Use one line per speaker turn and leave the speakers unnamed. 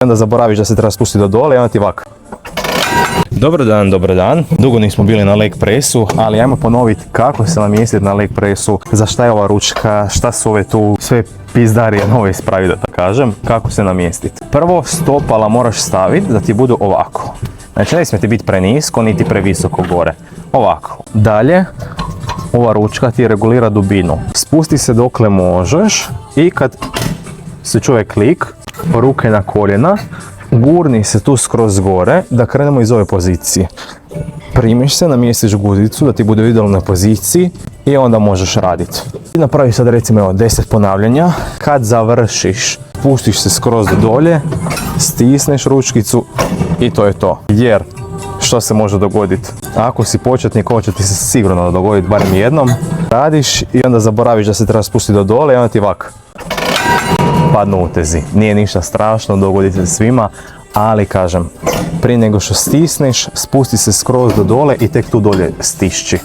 Onda zaboraviš da se treba spustiti do dole i onda ti ovako. Dobar dan. Dugo nismo bili na leg pressu, ali ajmo ponoviti kako se namjestiti na leg pressu, za šta je ova ručka, šta su ove tu sve pizdarije nove ispravi, da tako kažem, kako se namjestiti. Prvo, stopala moraš staviti da ti budu ovako. Znači ne smije ti biti prenisko niti previsoko gore. Ovako. Dalje, ova ručka ti regulira dubinu. Spusti se dokle možeš i kad se čuje klik, ruke na koljena, gurni se tu skroz gore da krenemo iz ove pozicije. Primiš se, namjestiš guzicu da ti bude u idealnoj poziciji i onda možeš raditi. Napraviš sad recimo 10 ponavljanja. Kad završiš, pustiš se skroz do dolje, stisneš ručkicu i to je to. Jer što se može dogoditi? Ako si početnik, ovo će ti se sigurno dogoditi barem jednom. Radiš i onda zaboraviš da se treba spustiti do dole i onda ti ovako padnu utezi. Nije ništa strašno, dogodi se svima, ali kažem, prije nego što stisneš, spusti se skroz do dole i tek tu dolje stišći.